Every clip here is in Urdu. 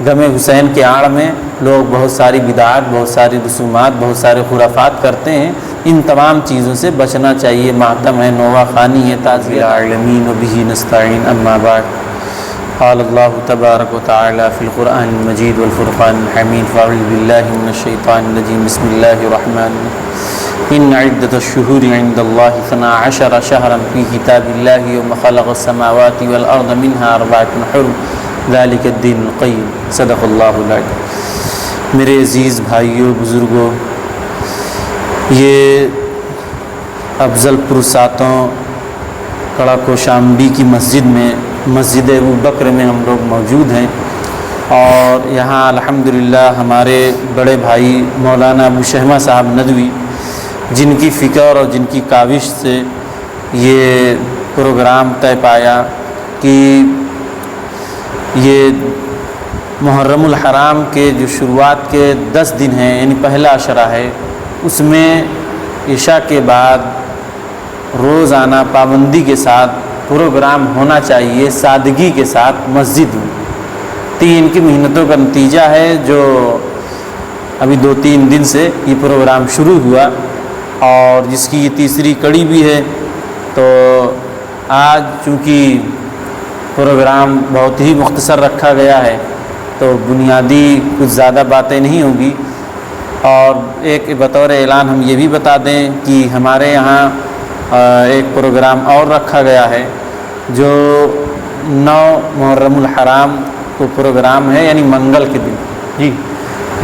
غم حسین کے آڑ میں لوگ بہت ساری بدعات، بہت ساری رسومات، بہت سارے خرافات کرتے ہیں۔ ان تمام چیزوں سے بچنا چاہیے۔ ماتم ہے، نوحہ خوانی ہے، تعزیہ العالمین و بہ نستعین، اما بعد۔ قال اللہ تبارک و تعالی فی القرآن المجید والفرقان الحمید، فاعوذ باللہ من الشیطان الرجیم، بسم اللہ الرحمن الرحیم۔ ان عدۃ الشہور عند اللہ 12 شہرا فی کتاب اللہ یوم خلق السماوات والارض منها 4 حرم ذلک الدین القیم، صدق اللہ العظیم۔ میرے عزیز بھائیوں، بزرگوں، یہ افضل پور ساتوں کڑا کوشامبی کی مسجد میں، مسجد ابوبکر میں ہم لوگ موجود ہیں، اور یہاں الحمدللہ ہمارے بڑے بھائی مولانا ابو شہمہ صاحب ندوی، جن کی فکر اور جن کی کاوش سے یہ پروگرام طے پایا کہ یہ محرم الحرام کے جو شروعات کے 10 دن ہیں، یعنی پہلا عشرہ ہے، اس میں عشاء کے بعد روزانہ پابندی کے ساتھ پروگرام ہونا چاہیے، سادگی کے ساتھ مسجد میں۔ تو یہ ان کی محنتوں کا نتیجہ ہے جو ابھی 2-3 دن سے یہ پروگرام شروع ہوا، اور جس کی یہ تیسری کڑی بھی ہے۔ تو آج چونکہ پروگرام بہت ہی مختصر رکھا گیا ہے، تو بنیادی کچھ زیادہ باتیں نہیں ہوں گی، اور ایک بطور اعلان ہم یہ بھی بتا دیں کہ ہمارے یہاں ایک پروگرام اور رکھا گیا ہے جو 9 محرم الحرام کو پروگرام ہے، یعنی منگل کے دن، جی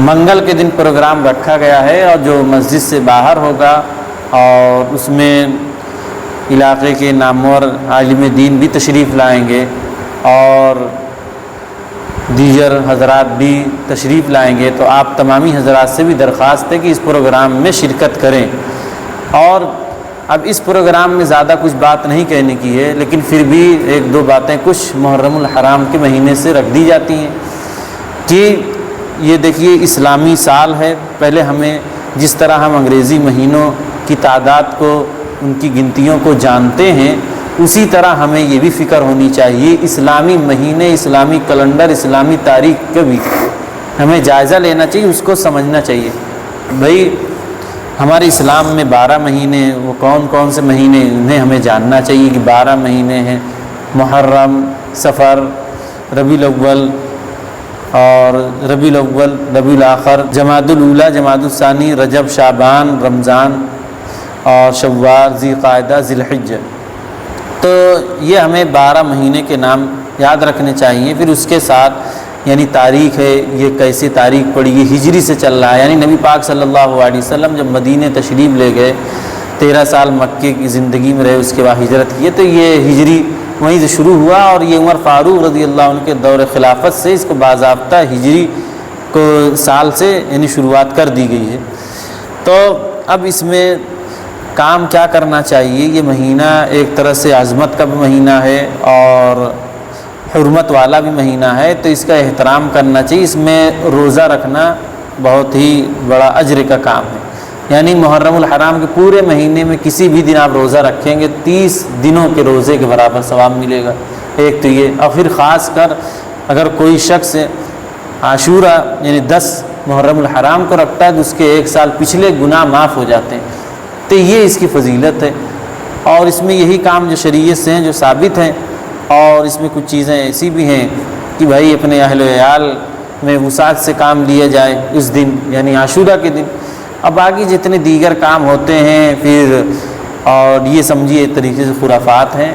منگل کے دن پروگرام رکھا گیا ہے، اور جو مسجد سے باہر ہوگا، اور اس میں علاقے کے نامور عالم دین بھی تشریف لائیں گے، اور دیگر حضرات بھی تشریف لائیں گے۔ تو آپ تمامی حضرات سے بھی درخواست ہے کہ اس پروگرام میں شرکت کریں۔ اور اب اس پروگرام میں زیادہ کچھ بات نہیں کہنے کی ہے، لیکن پھر بھی 1-2 باتیں کچھ محرم الحرام کے مہینے سے رکھ دی جاتی ہیں کہ یہ دیکھیے اسلامی سال ہے۔ پہلے ہمیں جس طرح ہم انگریزی مہینوں کی تعداد کو، ان کی گنتیوں کو جانتے ہیں، اسی طرح ہمیں یہ بھی فکر ہونی چاہیے اسلامی مہینے، اسلامی کیلنڈر، اسلامی تاریخ کا بھی ہمیں جائزہ لینا چاہیے، اس کو سمجھنا چاہیے۔ بھئی ہمارے اسلام میں 12 مہینے، وہ کون کون سے مہینے، انہیں ہمیں جاننا چاہیے کہ 12 مہینے ہیں: محرم، صفر، ربیع الاول، اور ربیع الاول، ربیع الاخر، جمادی الاولیٰ، جمادی الثانی، رجب، شعبان، رمضان، اور شوال، ذی القعدہ، ذی الحجہ۔ تو یہ ہمیں 12 مہینے کے نام یاد رکھنے چاہیے۔ پھر اس کے ساتھ یعنی تاریخ ہے، یہ کیسے تاریخ پڑی، یہ ہجری سے چل رہا ہے، یعنی نبی پاک صلی اللہ علیہ وسلم جب مدینہ تشریف لے گئے، 13 سال مکے کی زندگی میں رہے، اس کے بعد ہجرت کیے، تو یہ ہجری وہیں سے شروع ہوا، اور یہ عمر فاروق رضی اللہ عنہ کے دور خلافت سے اس کو باضابطہ ہجری کو سال سے یعنی شروعات کر دی گئی ہے۔ تو اب اس میں کام کیا کرنا چاہیے؟ یہ مہینہ ایک طرح سے عظمت کا بھی مہینہ ہے اور حرمت والا بھی مہینہ ہے، تو اس کا احترام کرنا چاہیے۔ اس میں روزہ رکھنا بہت ہی بڑا اجر کا کام ہے، یعنی محرم الحرام کے پورے مہینے میں کسی بھی دن آپ روزہ رکھیں گے 30 دنوں کے روزے کے برابر ثواب ملے گا۔ ایک تو یہ، اور پھر خاص کر اگر کوئی شخص عاشورہ یعنی 10 محرم الحرام کو رکھتا ہے تو اس کے 1 سال پچھلے گناہ معاف ہو جاتے ہیں، تو یہ اس کی فضیلت ہے۔ اور اس میں یہی کام جو شریعت سے ہیں جو ثابت ہیں، اور اس میں کچھ چیزیں ایسی بھی ہیں کہ بھائی اپنے اہل و عیال میں وسعت سے کام لیا جائے اس دن، یعنی عاشورہ کے دن۔ اب باقی جتنے دیگر کام ہوتے ہیں پھر، اور یہ سمجھیے ایک طریقے سے خرافات ہیں۔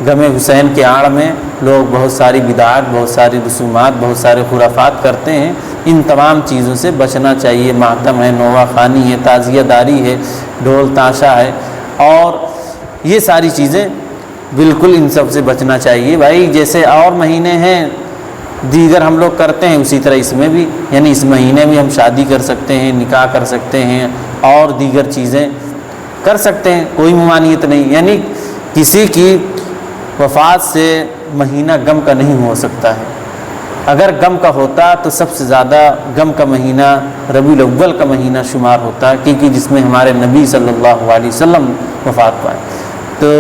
غم حسین کے آڑ میں لوگ بہت ساری بدعات، بہت ساری رسومات، بہت سارے خرافات کرتے ہیں۔ ان تمام چیزوں سے بچنا چاہیے۔ ماتم ہے، نوحہ خوانی ہے، تعزیہ داری ہے، ڈھول تاشا ہے، اور یہ ساری چیزیں بالکل ان سب سے بچنا چاہیے۔ بھائی جیسے اور مہینے ہیں دیگر ہم لوگ کرتے ہیں، اسی طرح اس میں بھی، یعنی اس مہینے میں ہم شادی کر سکتے ہیں، نکاح کر سکتے ہیں، اور دیگر چیزیں کر سکتے ہیں، کوئی ممانعت نہیں۔ یعنی کسی کی وفات سے مہینہ غم کا نہیں ہو سکتا ہے۔ اگر غم کا ہوتا تو سب سے زیادہ غم کا مہینہ ربیع الاول کا مہینہ شمار ہوتا ہے، کیونکہ جس میں ہمارے نبی صلی اللہ علیہ وسلم وفات پائے۔ تو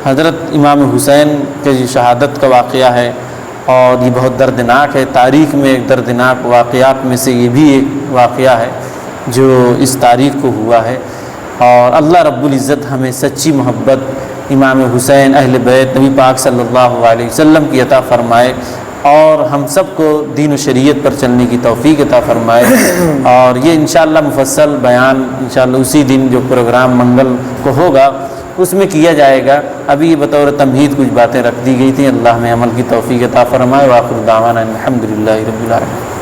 حضرت امام حسین کے جو شہادت کا واقعہ ہے، اور یہ بہت دردناک ہے۔ تاریخ میں ایک دردناک واقعات میں سے یہ بھی ایک واقعہ ہے جو اس تاریخ کو ہوا ہے، اور اللہ رب العزت ہمیں سچی محبت امام حسین اہل بیت نبی پاک صلی اللہ علیہ وسلم کی عطا فرمائے، اور ہم سب کو دین و شریعت پر چلنے کی توفیق عطا فرمائے۔ اور یہ انشاءاللہ مفصل بیان انشاءاللہ اسی دن جو پروگرام منگل کو ہوگا اس میں کیا جائے گا۔ ابھی یہ بطور تمہید کچھ باتیں رکھ دی گئی تھیں۔ اللہ میں عمل کی توفیق عطا فرمائے۔ وآخر دعوانا الحمدللہ رب العالمین۔